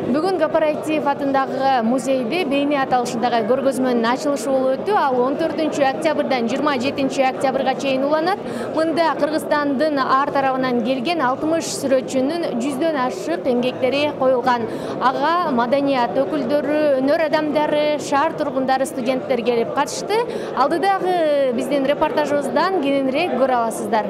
Бүгін Кооператив атындағы музейде бейне аталышындағы көргөзмөнүн ачылышы болуп өттү. Ал 14 октябрдан 27 октябрга чейин уланат. Мында Кыргызстандын ар тарабынан келген 60 сүрөтчүнүн 100дөн ашык эмгектери коюлган. Ага маданият өкүлдөрү, өнөр адамдары, шаар тургундары, студенттер келип катышты. Алдыдагы биздин репортажыбыздан кененирээк көрө аласыздар.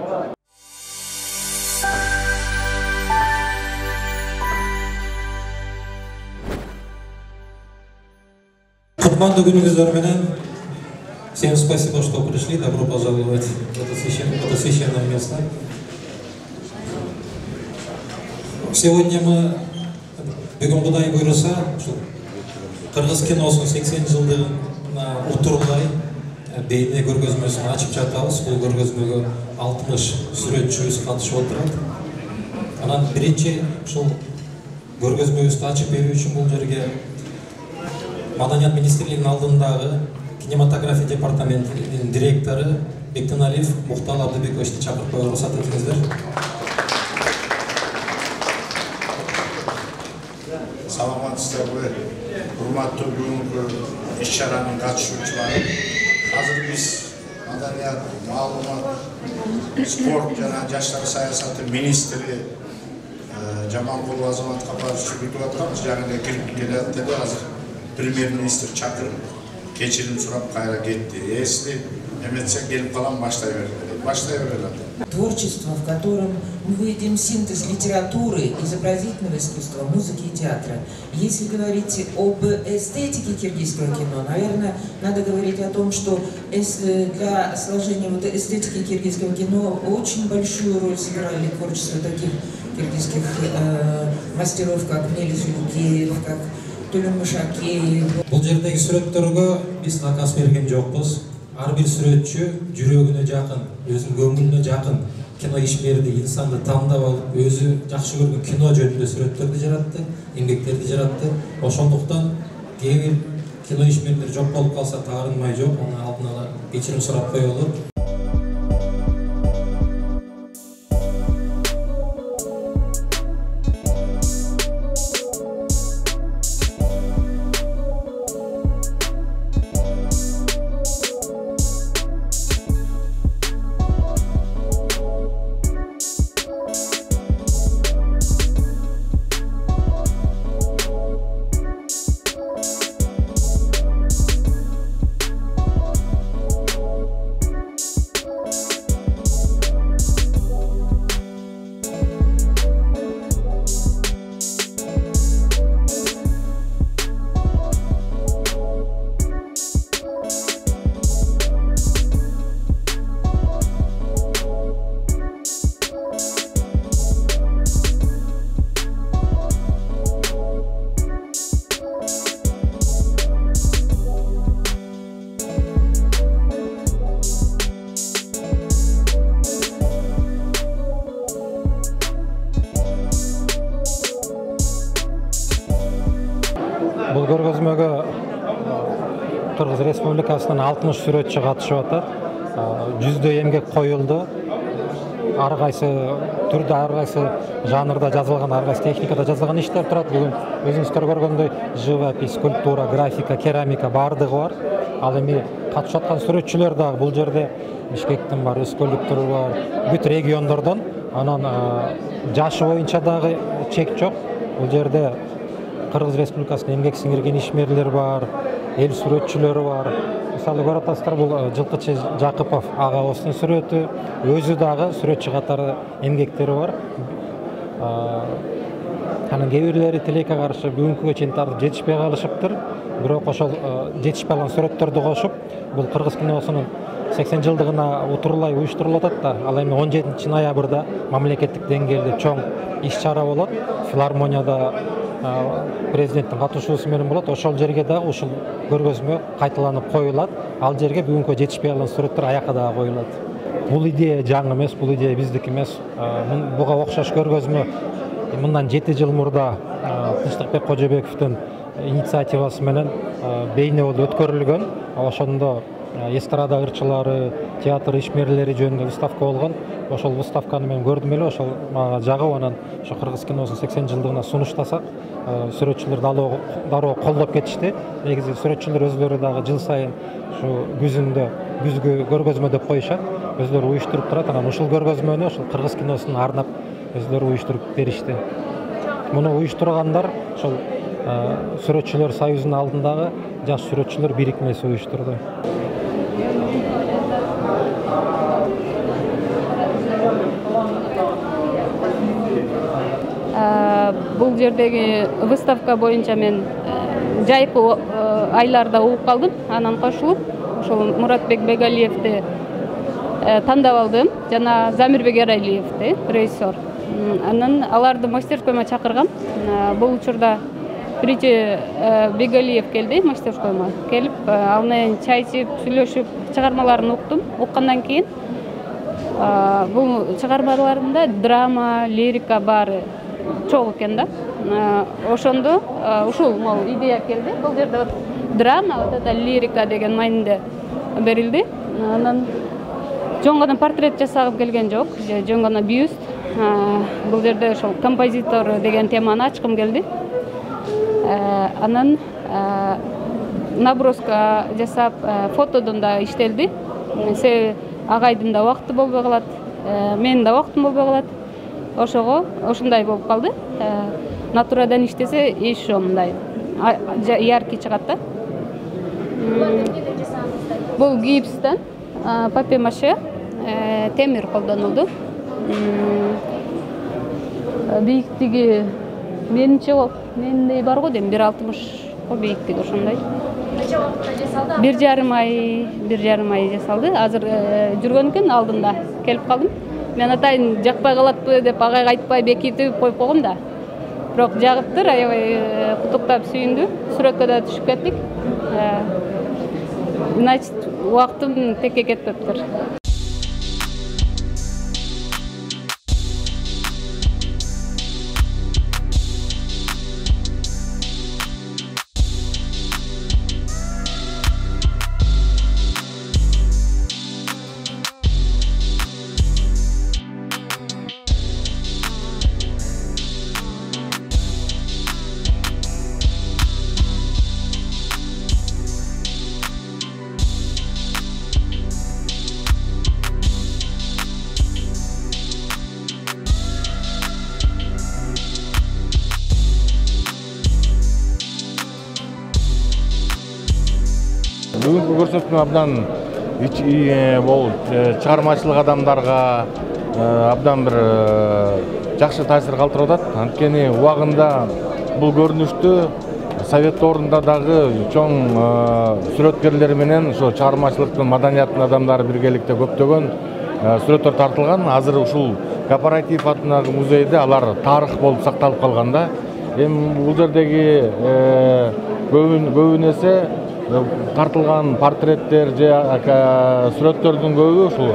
Кутмандуу күнүңүздөр менен. Всем спасибо, что пришли. Добро пожаловать в это священное место. Сегодня мы, бүгүн Кудай буйруса, Кыргыз киносунун 80 жылдыгына утурлай бейне көргөзмөсүн ачып жатабыз. Бул көргөзмөгө 60 сүрөтчүбүз катышып отурат. Анан биринчи ушул көргөзмөбүздү ачып берүү үчүн бул жерге Маданият министрлигинин алдындагы кинематография департаментинин директору Бектеналиев Мухтал Абдыбековичти чакырып коюуга уруксат этиңиздер. Саламатсыздарбы, урматтуу бүгүнкү иш-чаранын катышуучулары. Азыр биз маданият, маалымат, спорт жана жаштар саясаты министри Жаманкулов Азамат Капаровичти күтүп атканбыз. Жаңы кирип келет деп азыр премьер-министр чакырып, кечирим сурап кайра кетти. Если эметсе келип калам, баштай берелер. Творчество, в котором мы видим синтез литературы, изобразительного искусства, музыки и театра. Если говорить об эстетике киргизского кино, наверное, надо говорить о том, что для сложения эстетики киргизского кино очень большую роль сыграли творчество таких киргизских мастеров, как Мелис Улукеев, как Төлөм Мышакеев. Бул жердеги сүрөттөргө биз накас берген жокпуз. Ар бир сүрөтчү жүрөгүнө жакын, өзүнүн көңүлүнө жакын кино ишмерди, инсанды тандап алып, өзү жакшы көргөн кино жөнүндө сүрөттөрдү жаратты, эмгектерди жаратты. Ошондуктан кээ бир кино ишмерлер жок болуп калса таарынмай жок, аны алдын ала кечирим сурап коелу. Бұл көргөзмөгө Кыргыз Республикасынан 60 сүрөтчү катышып атат. 100дө эмгек коюлду. Ар кайсы түрдө, ар кайсы жанрда жазылган, ар кайсы техникада жазылган иштер турат. Бүгүн өзүңүздөр көргөндөй живопись, скульптура, графика, керамика бардыгы бар. Ал эми катышып аткан сүрөтчүлөр дагы бул жерде Бишкектен бар, Өскөлдүктөр бар, бүт региондордон. Анан жашы боюнча дагы чек жок. Бул жерде Кыргыз Республикасынын эмгек сиңирген ишмерлер бар, эл сүрөтчүлөрү бар. Мисалы көрүп атасыздар, бул Жылкычы Жакыпов агабыздын сүрөтү, өзү дагы сүрөтчү катары эмгектери бар. Анан кээ бирлери тилекке каршы бүгүнкүгө чейин тартып жетишпей калышыптыр. Бирок ошол жетишпей калган сүрөттөрдү кошуп, бул Кыргыз киносунун 80 жылдыгына утурлай уюштурулуп атат да. Ал эми 17 ноябрда мамлекеттик деңгээлде чоң иш-чара болот. Филармонияда президенттин катышуусу менен болот. Ошол жерге дагы ушул көргөзмө кайталанып коюлат. Ал жерге бүгүнкү жетишпей калган сүрөттөр аяка дагы коюлат. Бул идея жаңы эмес, бул идея биздики эмес. Буга окшош көргөзмө мындан 7 жыл мурда Тынчтыкбек Кожобековдун инициативасы менен бейне болуп өткөрүлгөн. Ошондо эстрада ырчылары, театр ишмерлери жөнүндө выставка болгон. Ошол выставканы мен көрдүм эле, ошол мага жагып, анан ошо кыргыз киносунун 80 жылдыгына сунуштасак, сүрөтчүлөр дароо колдоп кетишти. Негизи сүрөтчүлөр өзлөрү дагы жыл сайын ушу күзгү көргөзмө деп коюшат, өзлөрү уюштуруп турат. Анан ушул көргөзмөнү ошол кыргыз киносуна арнап өзлөрү уюштуруп беришти. Муну уюштургандар ошол сүрөтчүлөр союзунун алдындагы жаш сүрөтчүлөр бирикмеси уюштурду. Бул жердеги выставка боюнча мен жайкы айларда угуп калдым. Анан кошулуп, ошол Муратбек Бегалиевди тандап алдым, жана Замирбек Эралиевди, режиссер. Анан аларды мастерскоймо чакыргам. Бул учурда биринчи Бегалиев келди мастерскоймо. Келип, ал менен чай ичип, сүйлөшүп, чыгармаларын уктум. Уккандан кийин бул чыгармаларында драма, лирика баары чоң экен да. Ошондо ушул идея келди. Бул жерде драма, вот это лирика деген майнде берилди. Анан жөн гана портрет жасагым келген жок, жөн гана бюст. Бул жерде ошол композитор деген теманы ачкым келди. Анан наброска жасап, фотодон да иштелди. Себеби агайдын да убакыты болбой калат, менин да убактым болбой калат. Ошого ошондой болуп калды. Натурадан иштесе еще мындай яркий чыгат да. Бул гипстен, папье-маше, темир колдонулду. Бийиктиги менимче мендей бар го дейм, 1,60 бийиктиги ошондой. Нече убакытта жасалды? 1,5 ай жасалды. Азыр жүргөн экен, алдында келип калдым. Мен атайын жакпай калатпы деп агайга айтпай бекитип коюп койгом да. Бирок жагыптыр, аябай кутуктап сүйүндү. Сүрөткө да түшүп кеттик. Значит, убактым текке кетпептир. Бүгүнкү көрсөтмө абдан бул чыгармачылык адамдарга абдан бир жакшы таасир калтырып атат. Анткени убагында бул көрүнүштү Совет ордунда дагы чоң сүрөткерлер менен ошо чыгармачылыктын, маданияттын адамдары биргеликте көптөгөн сүрөттөр тартылган. Азыр ушул Корпоратив атындагы музейде алар тарых болуп сакталып калган да. Эми бул жердеги көбүнесе тартылган портреттер же сүрөттөрдүн көбү ушул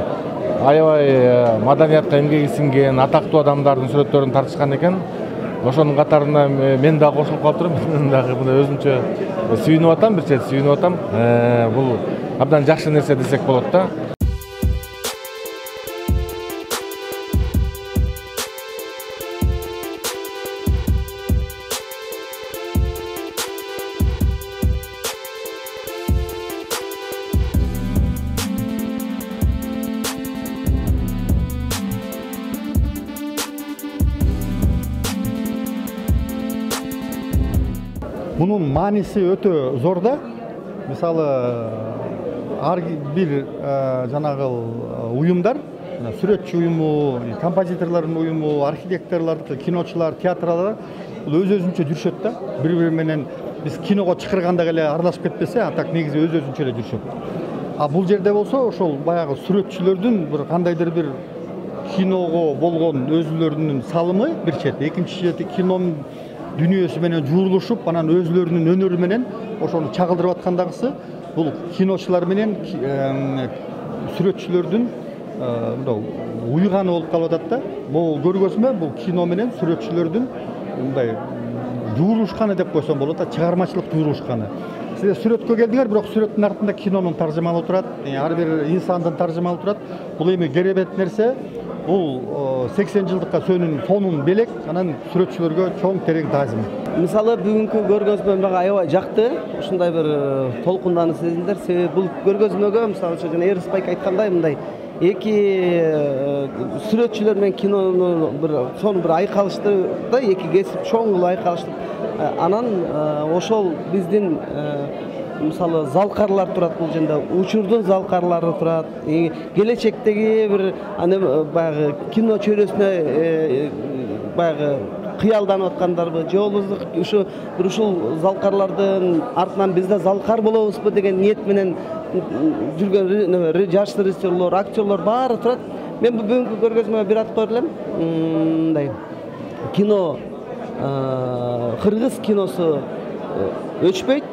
аябай маданиятка эмгеги сиңген атактуу адамдардын сүрөттөрүн тартышкан экен. Ошонун катарында мен дагы кошулуп калыптырмын. Мен дагы мына өзүмчө сүйүнүп атам, бир чет сүйүнүп атам. Бул абдан жакшы нерсе десек болот да. Bunun manisi ötө zor da. Misалы, ар бир жанагы уюмдар, сүрөтчү уюму, композиторлордун уюму, архитекторлор, киночулар, театрлар өз-өзүнчө жүрүшөт да. Бири-бири менен биз киного чакырганда эле аралашып кетпесе, а так негизи өз-өзүнчө эле жүрүшөт. А бул жерде болсо, ошол баягы сүрөтчүлөрдүн бир кандайдыр бир киного болгон өзүлөрүнүн салымы бир чет, экинчи чети кинонун дүнүйөсү менен жуурулушуп, анан өзүлөрүнүн өнөрү менен ошону чагылдырып аткандагысы бул киночулар менен сүрөтчүлөрдүн мындай уйганы болуп калып атат да. Бул көргөзмө бул кино менен сүрөтчүлөрдүн мындай жуылушканы деп койсом болот да, чыгармачылык жуылушканы. Сиздер сүрөткө келдиңер, бирок сүрөттүн артында кинонун таржымалы турат, ар бир инсандын таржымалы турат. Бул эми керебет нерсе. Бул 80 жылдыкка сонун белек, анан сүрөтчүлөргө чоң терең таазим. Мисалы бүгүнкү көргөзмө мага аябай жакты. Ушундай бир толкунданы сезиндер. Себеби бул көргөзмөгө мисалы үчүн жана Эрисбек айткандай мындай эки сүрөтчүлөр менен кинону сонун бир айкалышты да, эки кесип чоң айкалышты. Анан ошол биздин мисалы залкарлар турат, бул жерде учурдун залкарлары турат. Келечектеги бир баягы кино чөйрөсүнө баягы кыялданып аткандарбы, же болбосо ушул залкарлардын артынан бизде залкар болобузбу деген ниет менен жүргөн жаш режиссерлор, актерлор баары турат. Мен бүгүнкү көргөзмөгө бир ат көрдүм. Мындай кино, кыргыз киносу өчпөйт,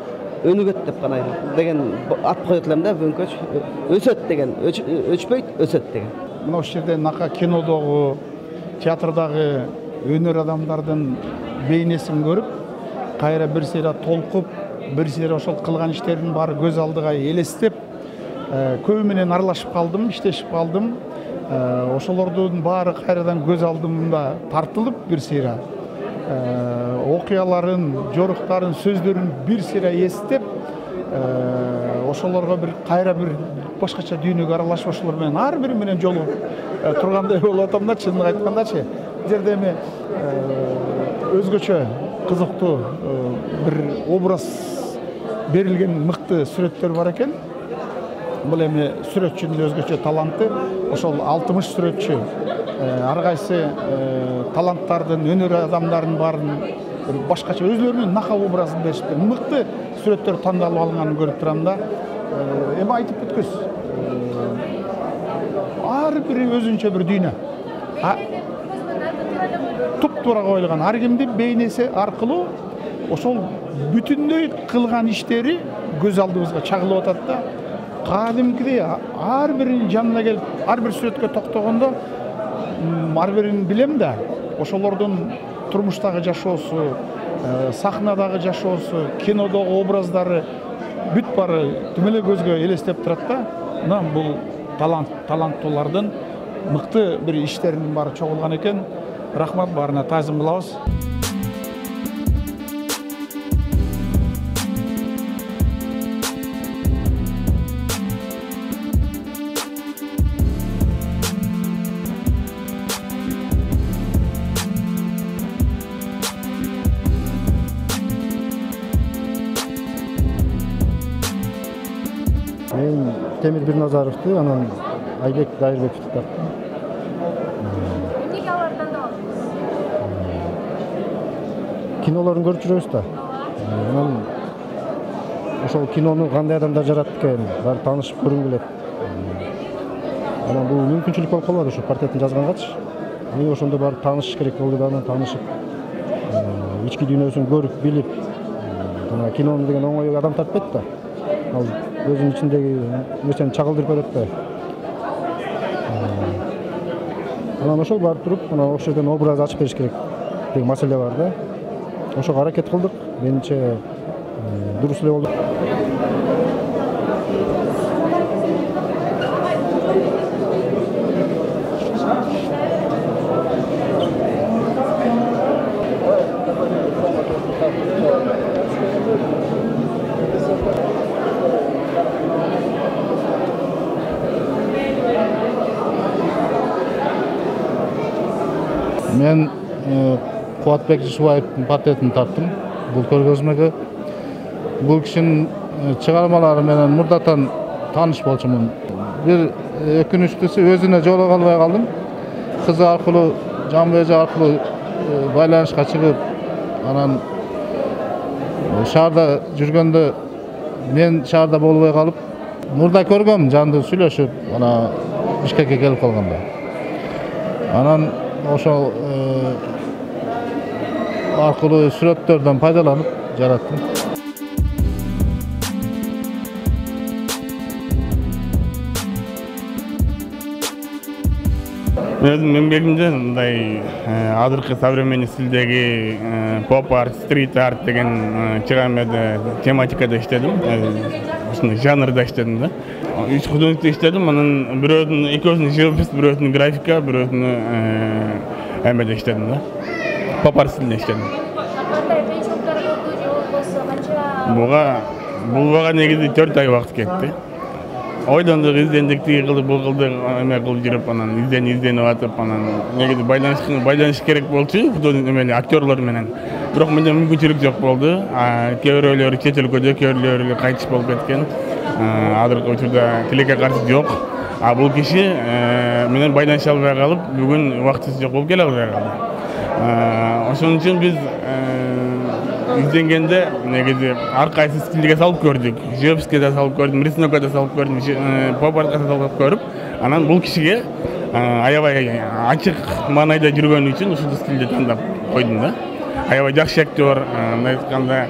өнүгөт деп гана деген ат коет элем да, бүгүнкү өсөт деген, өчпөйт, өсөт деген. Мына ошол жерде нака кинодогу, театрдагы өнөр адамдардын бейнесин көрүп, кайра бир сыйра толкуп, бир сыйра ошол кылган иштердин баары көз алдыга элестеп, көбү менен аралашып калдым, иштешип калдым. Ошолордун баары кайрадан көз алдымда тартылып бир сыйра окуяларын, жоруктарын, сөздөрүн бир сыйра эстеп, ошолорго бир кайра бир башкача дүйнөгө аралашып, ошолор менен ар бири менен жолугуп тургандай болуп атам да, чынын айткандачы. Бул жерде эми өзгөчө кызыктуу бир образ берилген мыкты сүрөттөр бар экен. Бул эми сүрөтчүнүн өзгөчө таланты. Ошол 60 сүрөтчү ар кайсы таланттардын, өнөр адамдардын баарын башкача өзлөрүнүн нака образын беришип, мыкты сүрөттөр тандалып алынганын көрүп турам да. Эми айтып бүткүс. Ар бири өзүнчө бир дүйнө. Туп-туура коюлган ар кимдин бейнеси аркылуу ошол бүтүндөй кылган иштери көз алдыбызга чагылып атат да. Кадимкидей ар биринин жанына келип, ар бир сүрөткө токтогондо ар бирин билем да, ошолордун турмуштагы жашоосу, сахнадагы жашоосу, кинодогу образдары бүт бары түм эле көзгө элестеп турат да. Мына бул таланттуулардын мыкты бир иштеринин баары чогулган экен. Рахмат, баарына таазим кылабыз. Мен Темир Бирназаровду, анан Айбек Дайырбековду таптым. Эмнеге аларды тандабадыңыз? Кинолорун көрүп жүрөбүз да. Анан ошол кинону кандай адамдар жаратты экен, баары таанышып көргүм келет. Анан бул мүмкүнчүлүк болуп калбады ушу портретин жазгангачы. Мен ошондо барып таанышыш керек болду да, анан таанышып, ички дүйнөсүн көрүп, билип, кинону деген оңой адам тартпайт да. Ал өзүнүн ичиндеги нерсени чагылдырып берет да. Анан ошол барып туруп, мына ошол жерден образ ачып бериш керек деген маселе бар да. Ошого аракет кылдык. Менимче дурус эле болду. Мен Кубатбек Жусубаевдин портретин тарттым бул көргөзмөгө. Бул кишинин чыгармалары менен мурдатан тааныш болчумун. Бир өкүнүчтүүсү өзүнө жолуга албай калдым. Кызы аркылуу, Жамбыл эже аркылуу байланышка чыгып, анан шаарда жүргөндө мен шаарда болбой калып, мурда көргөм, жанды сүйлөшүп, ана Бишкекке келип калганда. Анан ошол аркылуу сүрөттөрдөн пайдаланып жараттым. Өзүм еңбегимде мындай азыркы современный стилдеги поп арт, стрит арт деген чыгамада тематикада иштедим. Ушундай жанрда иштедим да. 3 художникте иштедим. Анын бирөөсүн экөөсүн живопись, бирөөсүн графика, бирөөсүн эмеде иштедим да. Поп арт стилинде иштедим. Кандай кыйынчылыктар болду же болбосо канча? Буга негизи 4 ай убакыт кетти. Ойлондук, издендик, тиги кылдык, бул кылдык, эме кылып жүрүп, анан изденип атып, анан негизи байланыш керек болчу художник менен, актерлор менен. Бирок менде мүмкүнчүлүк жок болду. Кээ бирөөлөрү чет өлкөдө, кээ бирөөлөрү кайтыш болуп кеткен. Азыркы учурда тилекке каршы жок. Бул киши менен байланыша албай калып, бүгүн убактысы жок болуп келе албай калды. Ошон үчүн биз изденгенде негизи ар кайсы стилге салып көрдүк. Живописке да салып көрдүм, рисунокко да салып көрдүм, поп артка да салып көрүп, анан бул кишиге аябай ачык маанайда жүргөн үчүн ушул стилди тандап койдум да. Аябай жакшы актер, мындай айтканда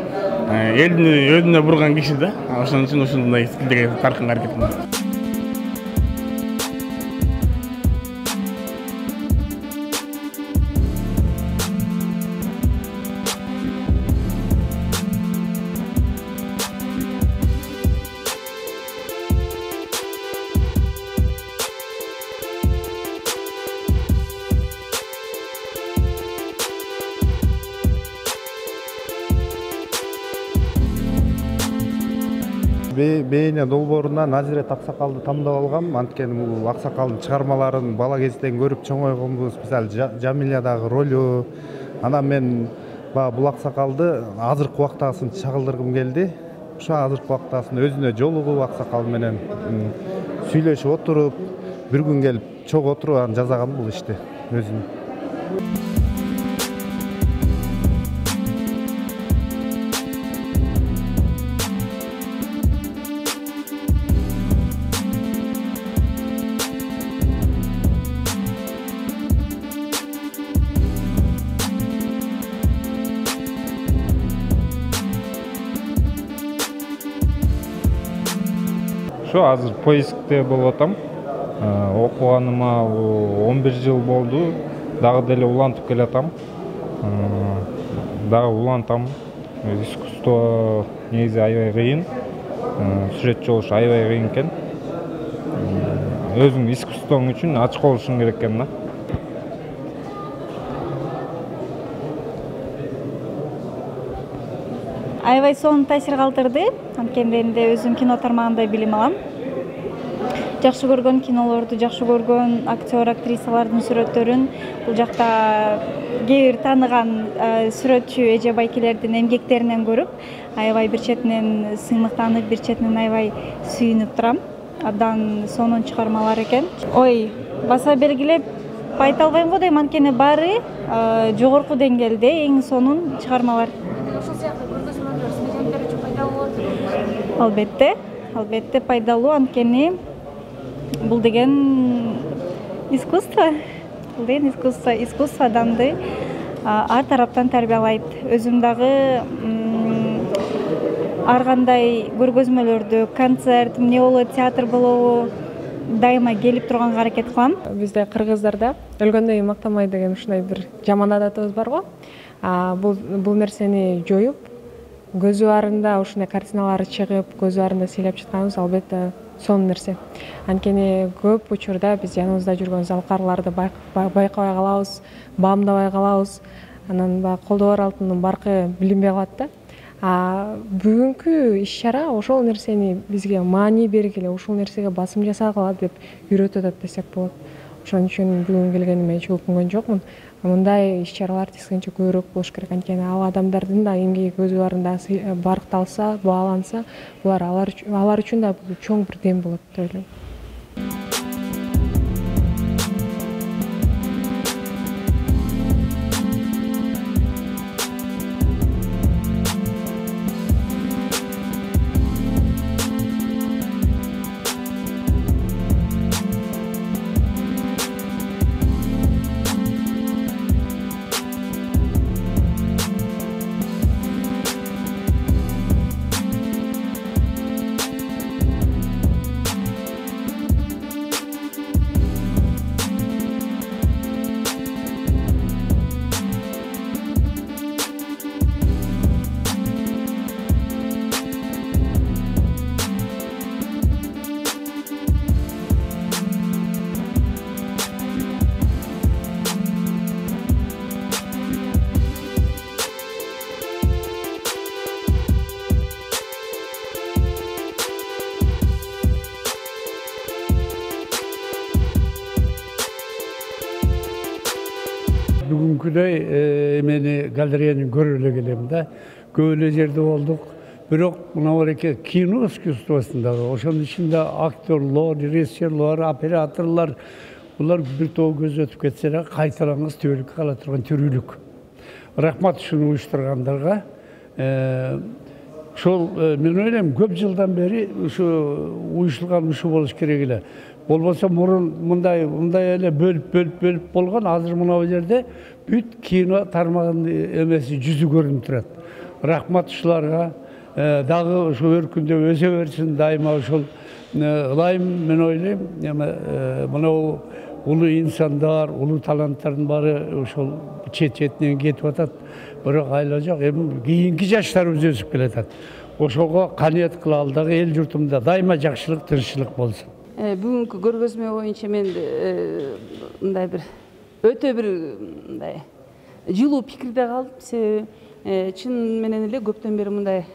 элдин өзүнө бурган киши да. Ошон үчүн ушундай стилдеге таркынга аракет кылдым. Бейне долбоорунда Назирет Аксакалды тандап алгам. Анткени бул Аксакалдын чыгармаларын бала кезден көрүп чоңойгонбуз. Мисалы Жамилядагы ролу. Анан мен бул Аксакалды азыркы убактасын чагылдыргым келди. Ошо азыркы убактасын өзүнө жолугуп, Аксакал менен сүйлөшүп отуруп, бир күн келип чогуу отуруп анан жасагам бул ишти өзүм. Ошо азыр поискте болуп атам. Окуганыма 11 жыл болду. Дагы деле улантып келатам. Дагы улантам. Искусство негизи аябай кыйын. Сүрөтчү болуш аябай кыйын экен. Өзүң искусствоң үчүн ачык болушуң керек экен да. Аябай сонун таасир калтырды. Анткенде өзүм кино тармагында билим алам. Жакшы көргөн кинолорду, жакшы көргөн актер, актрисалардын сүрөттөрүн бул жакта кээ бир тааныган сүрөтчү эже байкелердин эмгектеринен көрүп, аябай бир четинен сыймыктанып, бир четинен аябай сүйүнүп турам. Абдан сонун чыгармалар экен. Ой, баса белгилеп айта албайм го дейм, анткени баары жогорку деңгээлде эң сонун чыгармалар. Ошол сыяктуу көргөзмөлөр студенттер үчүн пайдалуу болот. Албетте пайдалуу, анткени бул деген искусство. Бул деген искусство адамды ар тараптан тарбиялайт. Өзүм дагы ар кандай көргөзмөлөрдү, концерт, эмне болобу, театр болобу дайыма келип турганга аракет кылам. Бизде кыргыздарда өлгөндө мактамай деген ушундай бир жаман адатыбыз бар го. Бул нерсени жоюп, көзү арында ушундай картиналары чыгып, көзү арында сүйлөп жатканыбыз албетте сонун нерсе. Анткени көп учурда биз жаныбызда жүргөн залкарларды байкабай калабыз, баамдабай калабыз. Анан баягы колдоо артынын баркы билинбей калат да. Бүгүнкү иш-чара ошол нерсени бизге маани бергиле, ошол нерсеге басым жасагыла деп үйрөтүп атат десек болот. Ошон үчүн бүгүн келгениме эч укунган жокмун. Мындай иш-чаралар тескенче көбүрөөк болуш керек. Анткени ал адамдардын да эмгеги көз барында баркталса, бааланса, булар алар үчүн да чоң бир дем болот деп ойлойм. бүгүнкүдөй эмени галереяны көрө эле келем да. Көп эле жерде болдук. Бирок мына бареке кино искусствосундагы ошонун ичинде актерлор, режиссерлор, операторлор булар бир топ көз өтүп кетсе да кайталангыс түбөлүккө кала турган төрүлүк. Рахмат ушуну уюштургандарга. Ошол мен ойлойм көп жылдан бери ушу уюштурган ушу болуш керек эле. Болбосо мурун мындай эле бөлүп болгон, азыр мына жерде бүт кино тармагынын эмеси жүзү көрүнүп турат. Рахмат ушуларга. Дагы ошо өркүндө өсө берсин, дайыма ошол ылайым мен ойлойм. Мына улуу инсандар, улуу таланттардын баары ошол четинен кетип атат. Бирок айла жок, эми кийинки жаштарыбыз өсүп келатат. Ошого канаат кылалы, дагы эл журтумда дайыма жакшылык, тынччылык болсун. Бүгүнкү көргөзмө боюнча мен мындай бир өтө бир мындай жылуу пикирде калдым. Себеби чын менен эле көптөн бери мындай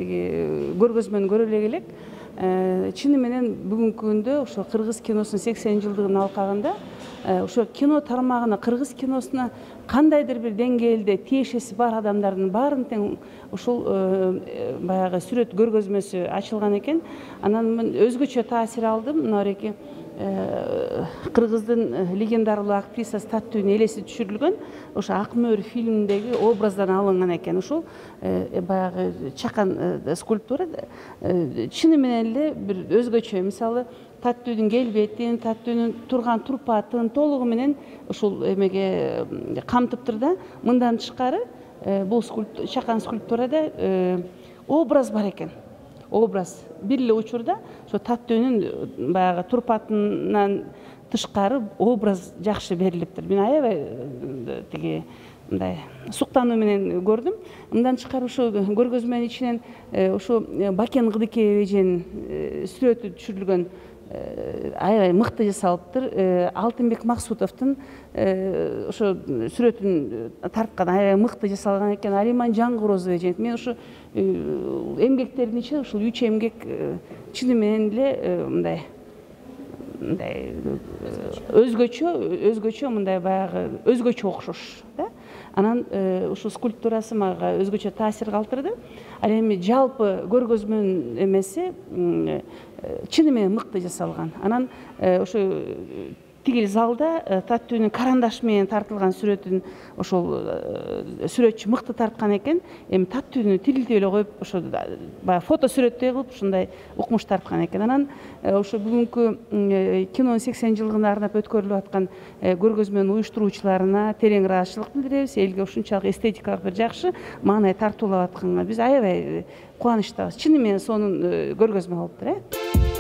көргөзмөнү көрө эле келек. Чыны менен бүгүнкү күндө ошо кыргыз киносунун 80 жылдыгын алкагында ошо кино тармагына, кыргыз киносуна кандайдыр бир деңгээлде тиешеси бар адамдардын баарын тең ушул баягы сүрөт көргөзмөсү ачылган экен. Анан мен өзгөчө таасир алдым. Мына эки кыргыздын легендардуу актрисасы Таттүүнүн элеси түшүрүлгөн ошо Ак мөөр фильминдеги образдан алынган экен. Ушул баягы чакан скульптура чыны менен эле бир өзгөчө. Мисалы Таттүүнүн келбетин, Таттүүнүн турган турпатын толугу менен ушул эмеге камтыптыр да. Мындан тышкары бул чакан скульптурада образ бар экен. Образ бир эле учурда ошо Таттүүнүн баягы турпатынан тышкары образ жакшы берилиптир. Мен аябай мындай суктануу менен көрдүм. Мындан тышкары ошо көргөзмөнүн ичинен ошо Бакен Кыдыкеев эженин сүрөтү түшүрүлгөн аябай мыкты жасалыптыр. Алтынбек Максутовдун ошо сүрөтүн тарткан аябай мыкты жасалган экен. Алиман Жаңгырозов эжен. Мен ошо эмгектердин ичинен ушул 3 эмгек чыны менен эле мындай өзгөчө мындай баягы өзгөчө окшош да. Анан ушул скульптурасы мага өзгөчө таасир калтырды. Ал эми жалпы көргөзмөнүн эмеси чыны менен мыкты жасалган. Анан ошо тигил залда Таттүүнүн карандаш менен тартылган сүрөтүн ошол сүрөтчү мыкты тарткан экен. Эми Таттүүнү тилдеп эле коюп ошо баягы фото сүрөттөй кылып ушундай укмуш тарткан экен. Анан ошо бүгүнкү кинонун 80 жылдыгына арнап өткөрүлүп аткан көргөзмөнүн уюштуруучуларына терең ыраазычылык билдиребиз. Элге ушунчалык эстетикалык бир жакшы маанай тартуулап атканга биз аябай кубанычтабыз. Чыны менен сонун көргөзмө болуптур.